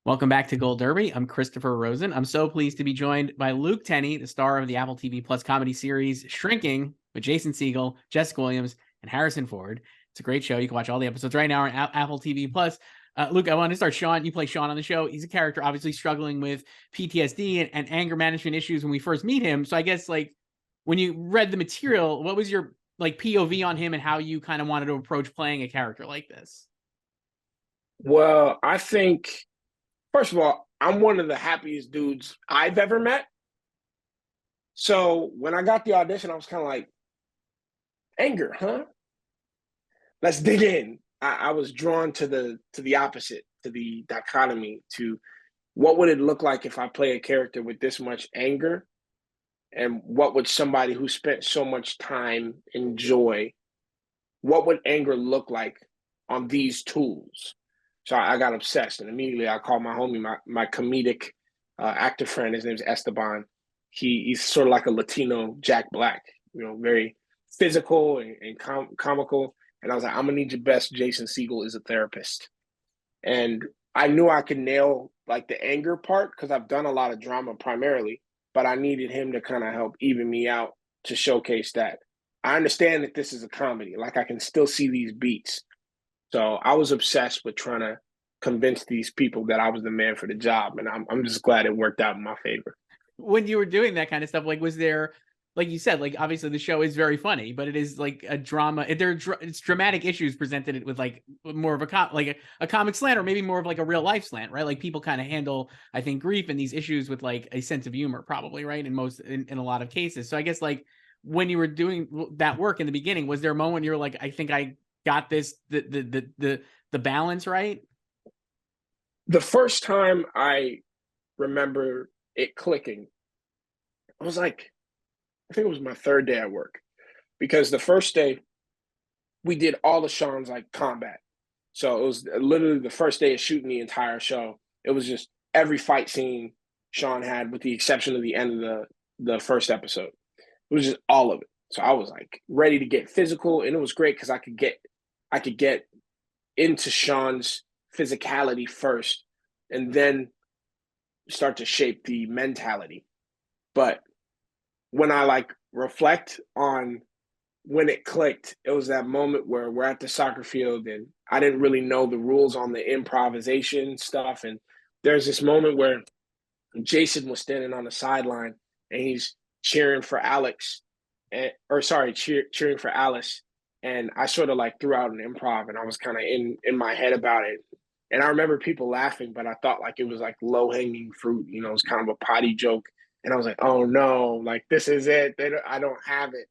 Welcome back to Gold Derby. I'm Christopher Rosen. I'm so pleased to be joined by Luke Tennie, the star of the Apple TV Plus comedy series Shrinking with Jason Segel, Jessica Williams, and Harrison Ford. It's a great show. You can watch all the episodes right now on Apple TV Plus. Luke, I want to start Sean. You play Sean on the show. He's a character obviously struggling with PTSD and anger management issues when we first meet him. So I guess like when you read the material, what was your like POV on him and how you kind of wanted to approach playing a character like this? Well, I think, first of all, I'm one of the happiest dudes I've ever met. So when I got the audition, I was kind of like, anger, huh? Let's dig in. I was drawn to the opposite, to the dichotomy, to what would it look like if I play a character with this much anger, and what would somebody who spent so much time enjoy? What would anger look like on these tools? So I got obsessed, and immediately I called my homie, my comedic actor friend. His name's Esteban. He's sort of like a Latino Jack Black, very physical and comical. And I was like, I'm gonna need your best. Jason Segel is a therapist, and I knew I could nail like the anger part because I've done a lot of drama primarily, but I needed him to kind of help even me out to showcase that I understand that this is a comedy. Like I can still see these beats. So I was obsessed with trying to convince these people that I was the man for the job, and I'm just glad it worked out in my favor. When you were doing that kind of stuff, like was there, like you said, like obviously the show is very funny, but it is like a drama. It's dramatic issues presented with like more of a comic slant, or maybe more of like a real life slant, right? Like people kind of handle, I think, grief and these issues with like a sense of humor, probably, right? In a lot of cases. So I guess like when you were doing that work in the beginning, was there a moment you were like, I think I got this the balance right? The first time I remember it clicking, I was like, I think it was my third day at work because the first day we did all of Sean's like combat. So it was literally the first day of shooting the entire show. It was just every fight scene Sean had, with the exception of the end of the first episode. It was just all of it. So I was like ready to get physical, and it was great because I could get into Sean's physicality first, and then start to shape the mentality. But when I like reflect on when it clicked, it was that moment where we're at the soccer field and I didn't really know the rules on the improvisation stuff. And there's this moment where Jason was standing on the sideline and he's cheering for Alex, cheering for Alice. And I sort of like threw out an improv, and I was kind of in my head about it. And I remember people laughing, but I thought like it was like low hanging fruit. It was kind of a potty joke. And I was like, oh no, like this is it. I don't have it.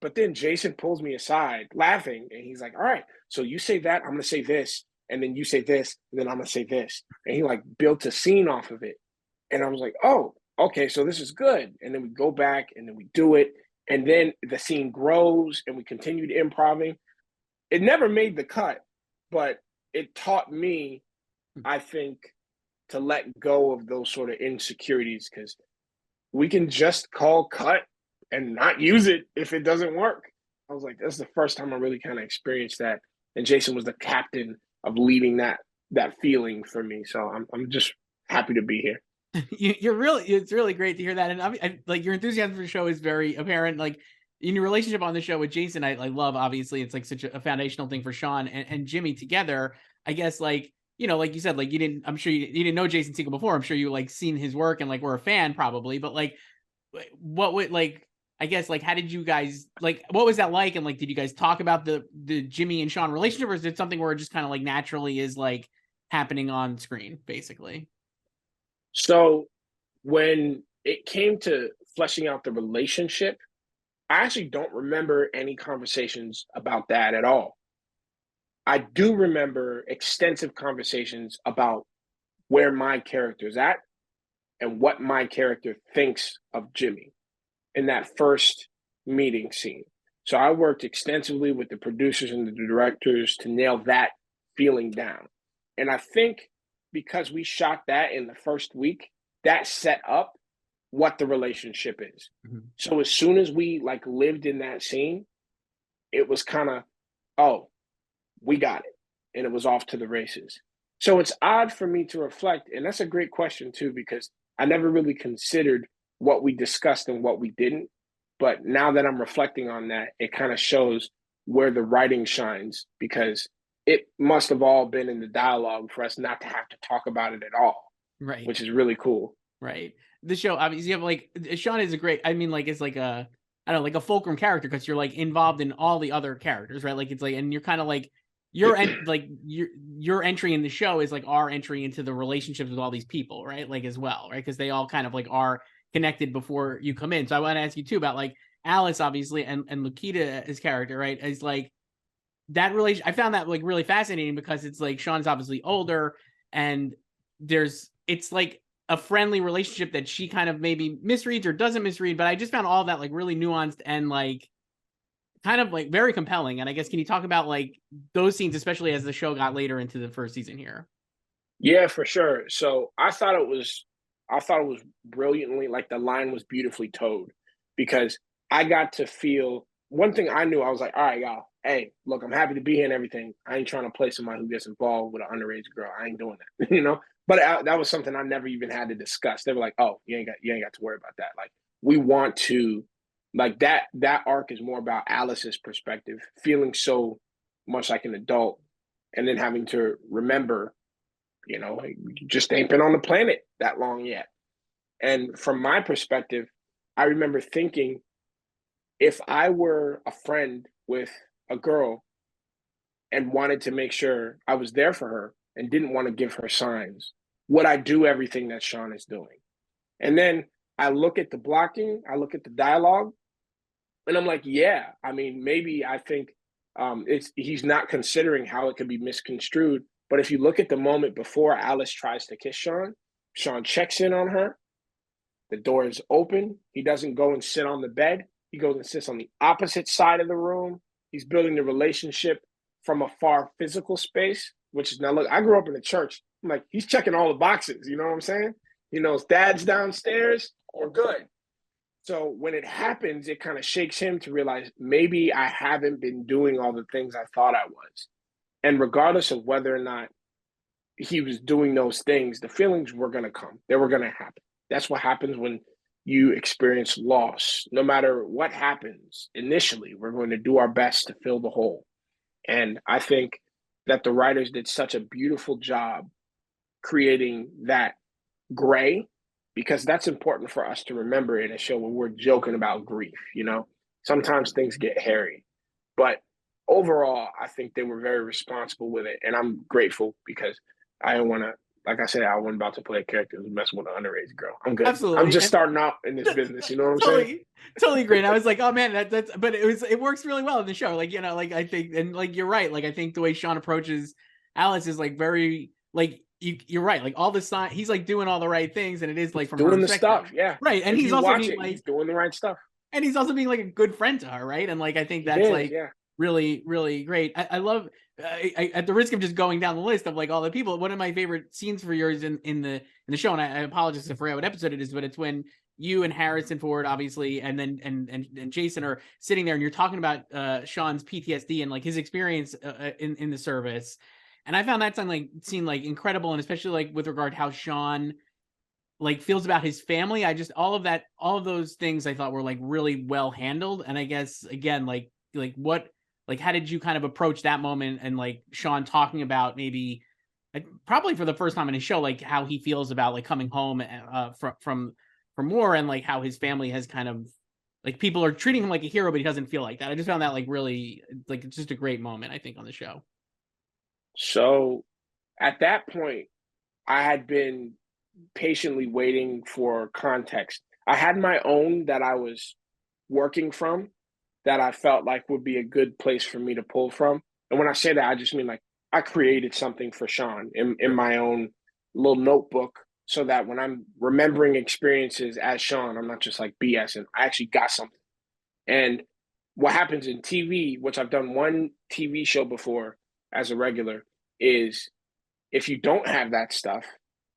But then Jason pulls me aside laughing, and he's like, all right, so you say that, I'm going to say this. And then you say this, and then I'm going to say this. And he like built a scene off of it. And I was like, oh, okay, so this is good. And then we go back and then we do it. And then the scene grows and we continued improving. It never made the cut, but it taught me, I think, to let go of those sort of insecurities, because we can just call cut and not use it if it doesn't work. I was like, that's the first time I really kind of experienced that. And Jason was the captain of leading that feeling for me. So I'm just happy to be here. It's really great to hear that. And like your enthusiasm for the show is very apparent. Like in your relationship on the show with Jason, I love, obviously it's like such a foundational thing for Sean and Jimmy together. I guess like, like you said, like I'm sure you didn't know Jason Segel before. I'm sure you like seen his work and like were a fan probably, but like what would like, I guess like, how did you guys like, what was that like? And like, did you guys talk about the Jimmy and Sean relationship, or is it something where it just kind of like naturally is like happening on screen basically? So when it came to fleshing out the relationship, I actually don't remember any conversations about that at all. I do remember extensive conversations about where my character's at and what my character thinks of Jimmy in that first meeting scene. So I worked extensively with the producers and the directors to nail that feeling down. And I think because we shot that in the first week, that set up what the relationship is. Mhm. So as soon as we like lived in that scene, it was kind of, oh, we got it. And it was off to the races. So it's odd for me to reflect, and that's a great question too, because I never really considered what we discussed and what we didn't. But now that I'm reflecting on that, it kind of shows where the writing shines because it must have all been in the dialogue for us not to have to talk about it at all, Right. which is really cool. Right. The show, obviously, you have like Sean is a great. I mean, like it's like a, I don't know, like a fulcrum character because you're like involved in all the other characters, right? Like it's like, and you're kind of like your entry in the show is like our entry into the relationships with all these people, right? Like as well, right? Because they all kind of like are connected before you come in. So I want to ask you too about like Alice, obviously, and Lukita, his character, right? Is like that relation. I found that like really fascinating because it's like Sean's obviously older and it's like a friendly relationship that she kind of maybe misreads or doesn't misread, but I just found all that like really nuanced and like kind of like very compelling. And I guess can you talk about like those scenes, especially as the show got later into the first season here? Yeah, for sure. So I thought it was brilliantly, like the line was beautifully towed because I got to feel one thing I knew. I was like, all right, y'all, hey, look, I'm happy to be here and everything. I ain't trying to play somebody who gets involved with an underage girl. I ain't doing that, you know. But that was something I never even had to discuss. They were like, oh, you ain't got to worry about that. Like we want to, like that arc is more about Alice's perspective, feeling so much like an adult, and then having to remember like, you just ain't been on the planet that long yet. And from my perspective, I remember thinking if I were a friend with a girl and wanted to make sure I was there for her and didn't want to give her signs, would I do everything that Sean is doing? And then I look at the blocking, I look at the dialogue, and I'm like, yeah, I mean, maybe I think it's he's not considering how it could be misconstrued. But if you look at the moment before Alice tries to kiss Sean, Sean checks in on her. The door is open. He doesn't go and sit on the bed. He goes and sits on the opposite side of the room. He's building the relationship from a far physical space, which is now look, I grew up in the church. I'm like, he's checking all the boxes. You know what I'm saying? He knows dad's downstairs. We're good. So when it happens, it kind of shakes him to realize maybe I haven't been doing all the things I thought I was. And regardless of whether or not he was doing those things, the feelings were going to come. They were going to happen. That's what happens when you experience loss. No matter what happens initially, we're going to do our best to fill the hole. And I think that the writers did such a beautiful job creating that gray because that's important for us to remember in a show when we're joking about grief. Sometimes things get hairy, but overall I think they were very responsible with it, and I'm grateful because I don't want to, like I said, I wasn't about to play a character who's messing with an underage girl. I'm good. I'm Absolutely. just And starting out in this business, you know what I'm saying? totally, totally agree. And I was like, oh man, that's but it works really well in the show. Like, like I think and like you're right. Like I think the way Sean approaches Alice is like very like you're right. Like all the sign he's like doing all the right things and it is like He's from her doing the perspective. stuff, yeah. Right. And If he's you also watch being it, like he's doing the right stuff. and he's also being like a good friend to her, right? And like I think He that's is, like yeah. really, really great. I love at the risk of just going down the list of like all the people. One of my favorite scenes for yours in the show, and I apologize if I forget what episode it is, but it's when you and Harrison Ford, obviously, and then and Jason are sitting there, and you're talking about Sean's PTSD and like his experience in the service. And I found that scene like incredible, and especially like with regard to how Sean like feels about his family. I just all of those things I thought were like really well handled. And I guess again, like what like how did you kind of approach that moment and like Sean talking about maybe like, probably for the first time in his show, like how he feels about like coming home from war and like how his family has kind of like people are treating him like a hero, but he doesn't feel like that. I just found that like really like it's just a great moment, I think, on the show. So at that point, I had been patiently waiting for context. I had my own that I was working from that I felt like would be a good place for me to pull from. And when I say that, I just mean like I created something for Sean in Sure. my own little notebook so that when I'm remembering experiences as Sean, I'm not just like BS and I actually got something. And what happens in TV, which I've done one TV show before as a regular, is if you don't have that stuff,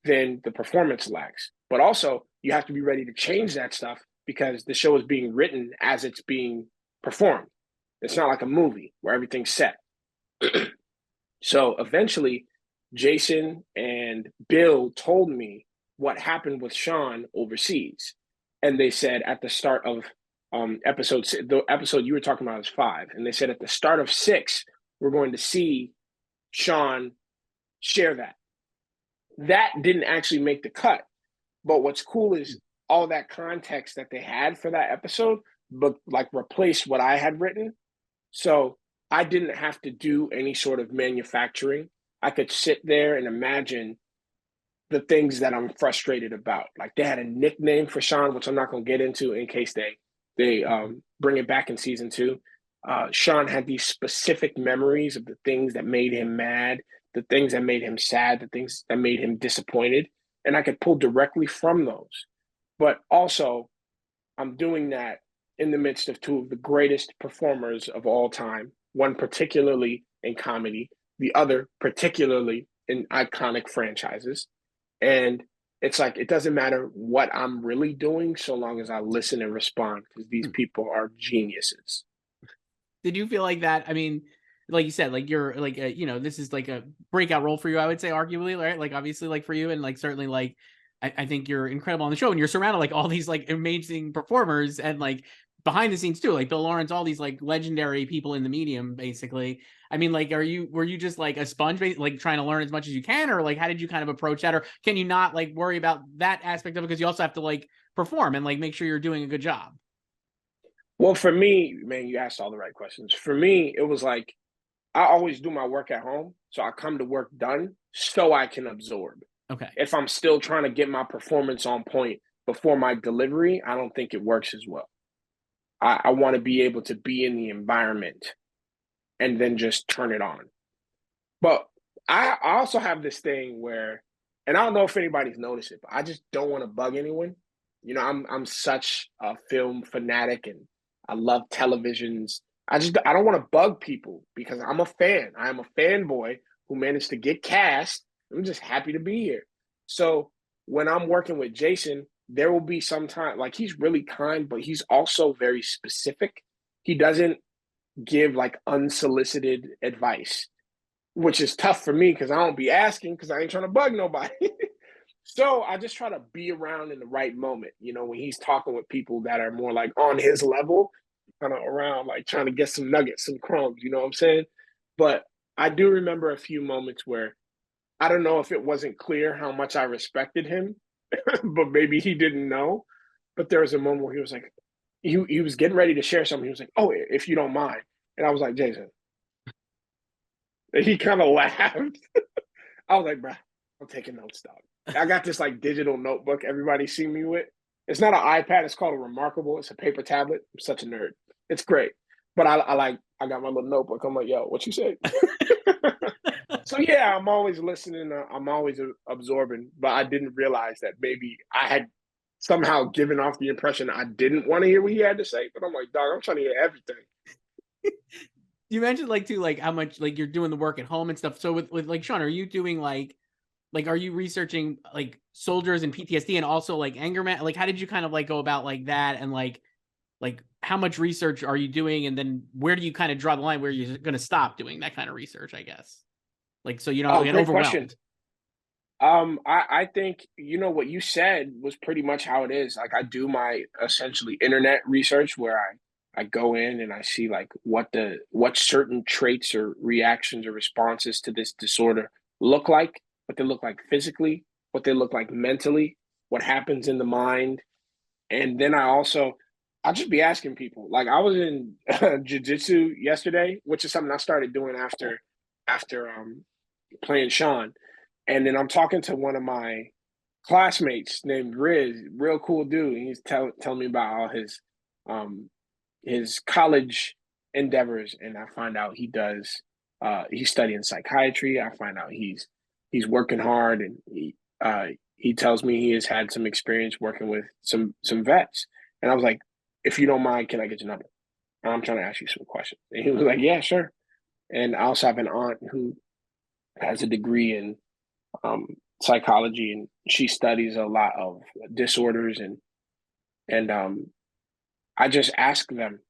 then the performance lacks. But also, you have to be ready to change that stuff because the show is being written as it's being performed. It's not like a movie where everything's set. So eventually, Jason and Bill told me what happened with Sean overseas. And they said at the start of the episode you were talking about is 5. And they said at the start of 6, we're going to see Sean share that. That didn't actually make the cut. But what's cool is all that context that they had for that episode, but like replaced what I had written. So I didn't have to do any sort of manufacturing. I could sit there and imagine the things that I'm frustrated about. Like they had a nickname for Sean, which I'm not going to get into in case they bring it back in season 2. Sean had these specific memories of the things that made him mad, the things that made him sad, the things that made him disappointed, and I could pull directly from those. But also, I'm doing that in the midst of 2 of the greatest performers of all time, one particularly in comedy, the other particularly in iconic franchises. And it's like, it doesn't matter what I'm really doing so long as I listen and respond, because these people are geniuses. Did you feel like that? I mean, like you said, like you're like this is like a breakout role for you, I would say, arguably, right? Like obviously, like for you, and like certainly, like I think you're incredible on the show, and you're surrounded like all these like amazing performers, and like behind the scenes too, like Bill Lawrence, all these like legendary people in the medium, basically. I mean, like, were you just like a sponge, like trying to learn as much as you can, or like how did you kind of approach that, or can you not like worry about that aspect of it because you also have to like perform and like make sure you're doing a good job? Well, for me, man, you asked all the right questions. For me, it was like I always do my work at home. So I come to work done so I can absorb. Okay. If I'm still trying to get my performance on point before my delivery, I don't think it works as well. I want to be able to be in the environment and then just turn it on. But I also have this thing where, and I don't know if anybody's noticed it, but I just don't want to bug anyone. I'm such a film fanatic and I love televisions. I don't want to bug people because I'm a fan. I am a fanboy who managed to get cast. I'm just happy to be here. So when I'm working with Jason, there will be some time like he's really kind, but he's also very specific. He doesn't give like unsolicited advice, which is tough for me because I don't be asking because I ain't trying to bug nobody. So I just try to be around in the right moment, when he's talking with people that are more like on his level, kind of around like trying to get some nuggets, some crumbs, you know what I'm saying? But I do remember a few moments where I don't know if it wasn't clear how much I respected him, but maybe he didn't know. But there was a moment where he was like, he was getting ready to share something. He was like, "Oh, if you don't mind," and I was like, "Jason," and he kind of laughed. I was like, "Bruh, I'm taking notes, dog." I got this like digital notebook everybody see me with. It's not an iPad. It's called a Remarkable. It's a paper tablet. I'm such a nerd. It's great. But I got my little notebook. I'm like, yo, what you say? So yeah, I'm always listening. I'm always absorbing. But I didn't realize that maybe I had somehow given off the impression I didn't want to hear what he had to say. But I'm like, dog, I'm trying to hear everything. You mentioned like too, like how much like you're doing the work at home and stuff. So with like Sean, are you doing like are you researching like soldiers and PTSD and also like anger man? Like how did you kind of like go about like that, and like how much research are you doing, and then where do you kind of draw the line where you're going to stop doing that kind of research, I guess? Like so you don't Oh, get great question. overwhelmed. I think what you said was pretty much how it is. Like I do my essentially internet research where I go in and I see like what certain traits or reactions or responses to this disorder look like, what they look like physically, what they look like mentally, what happens in the mind. And then I'll just be asking people. Like I was in jujitsu yesterday, which is something I started doing after playing Sean. And then I'm talking to one of my classmates named Riz, real cool dude. And he's telling me about all his college endeavors, and I find out he's studying psychiatry. I find out he's working hard, and he tells me he has had some experience working with some vets. And I was like, if you don't mind, can I get your number? I'm trying to ask you some questions. And he was like, yeah, sure. And I also have an aunt who has a degree in um, psychology, and she studies a lot of disorders, and I just ask them,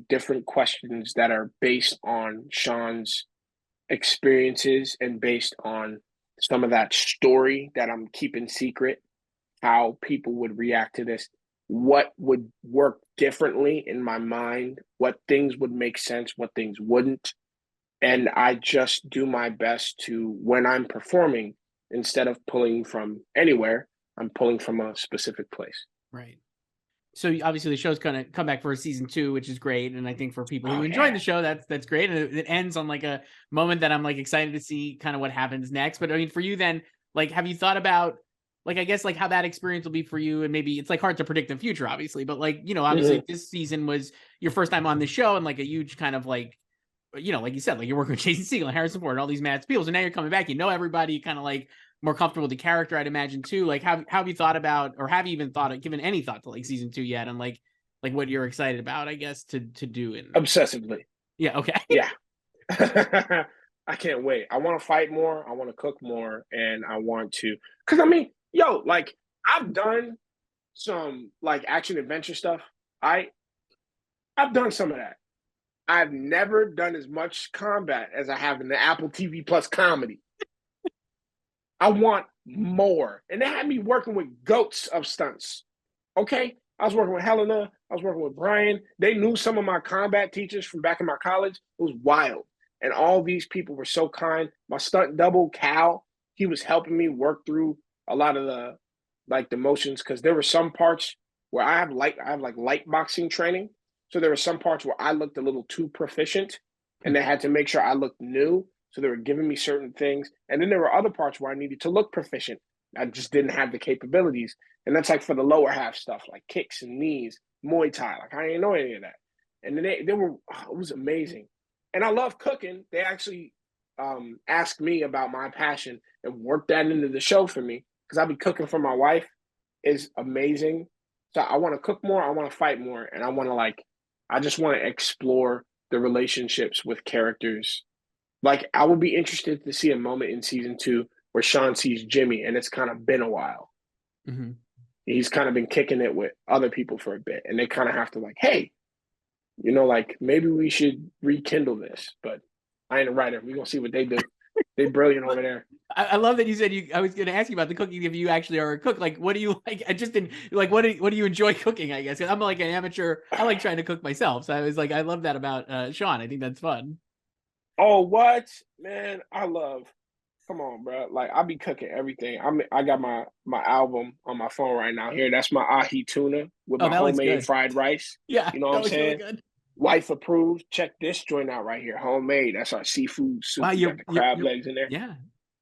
different questions that are based on Sean's experiences and based on some of that story that I'm keeping secret, how people would react to this, what would work differently in my mind, what things would make sense, what things wouldn't. And I just do my best to, when I'm performing, instead of pulling from anywhere, I'm pulling from a specific place. Right. So obviously the show's gonna come back for a season 2, which is great. And I think for people who Oh enjoyed yeah. the show, that's great. And it ends on like a moment that I'm like excited to see kind of what happens next. But I mean, for you then, like, have you thought about, like, I guess like how that experience will be for you? And maybe it's like hard to predict the future, obviously, but like, obviously Hmm. this season was your first time on the show and like a huge kind of like, like you said, like you're working with Jason Segel and Harrison Ford and all these mad people. So now you're coming back, everybody, kind of like more comfortable with the character, I'd imagine too. Like, how have you thought about, or have you even given any thought to like season 2 yet? And like what you're excited about, I guess, to do in. Obsessively. Yeah, okay. Yeah. I can't wait. I want to fight more. I want to cook more. And I want to, because I mean, yo, like I've done some like action adventure stuff. I I've done some of that. I've never done as much combat as I have in the Apple TV Plus comedy. I want more. And they had me working with goats of stunts. Okay. I was working with Helena. I was working with Brian. They knew some of my combat teachers from back in my college. It was wild. And all these people were so kind. My stunt double, Cal, he was helping me work through a lot of the motions because there were some parts where I have like light boxing training. So there were some parts where I looked a little too proficient and they had to make sure I looked new. So they were giving me certain things. And then there were other parts where I needed to look proficient. I just didn't have the capabilities. And that's like for the lower half stuff, like kicks and knees, Muay Thai. Like I didn't know any of that. And then they were, it was amazing. And I love cooking. They actually asked me about my passion and worked that into the show for me because I'll be cooking for my wife is amazing. So I want to cook more. I want to fight more. And I just want to explore the relationships with characters. Like I would be interested to see a moment in season 2 where Sean sees Jimmy and it's kind of been a while. Mm-hmm. He's kind of been kicking it with other people for a bit, and they kind of have to like, hey, like maybe we should rekindle this. But I ain't a writer. We're gonna see what they do. They brilliant over there. I love that you said I was going to ask you about the cooking if you actually are a cook. Like, what do you like? I just didn't like. What do you enjoy cooking? I guess I'm like an amateur. I like trying to cook myself. So I was like, I love that about Sean. I think that's fun. Oh, what man? Come on, bro. Like I be cooking everything. I got my album on my phone right now. Here, that's my ahi tuna with Oh, my that looks homemade good. fried rice. Yeah, You know what that I'm looks really saying? good. Wife approved. Check this joint out right here. Homemade. That's our seafood soup. Wow, We got the crab legs in there. yeah,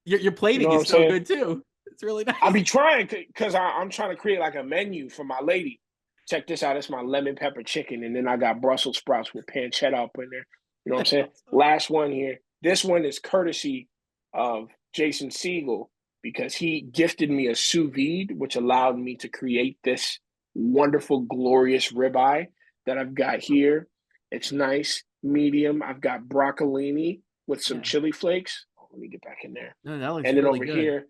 your You know plating what is I'm so saying? good too. It's really I nice. be trying because I'm trying to create like a menu for my lady. Check this out. It's my lemon pepper chicken, and then I got Brussels sprouts with pancetta up in there. You know what I'm That's saying? awesome. Last one here. This one is courtesy of Jason Segel because he gifted me a sous vide, which allowed me to create this wonderful, glorious ribeye that I've got here. It's nice, medium. I've got broccolini with some Yeah, chili flakes. Oh, let me get back in there. no, that looks And then really over good. here,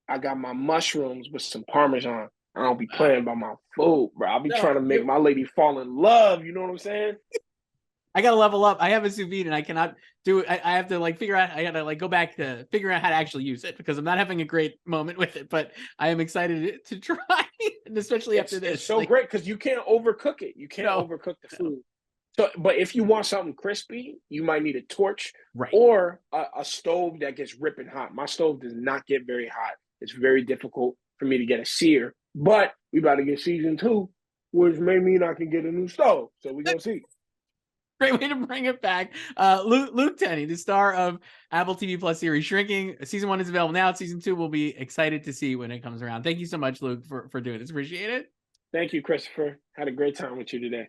I got my mushrooms with some Parmesan. I don't be Wow. playing by my food, bro. I'll be No, trying to make my lady fall in love. You know what I'm saying? I gotta level up. I have a sous vide and I cannot do it. I have to like figure out. I gotta like go back to figure out how to actually use it because I'm not having a great moment with it. But I am excited to try, and especially after It's this. so Like, great because you can't overcook it. You can't no, overcook the no, food. So, but if you want something crispy, you might need a torch right. or a stove that gets ripping hot. My stove does not get very hot. It's very difficult for me to get a sear. But we about to get season 2, which may mean I can get a new stove. So we gonna see. Great way to bring it back. Luke Tennie, the star of Apple TV Plus series Shrinking. Season 1 is available now. Season 2 will be excited to see when it comes around. Thank you so much, Luke, for doing this. Appreciate it. Thank you, Christopher. Had a great time with you today.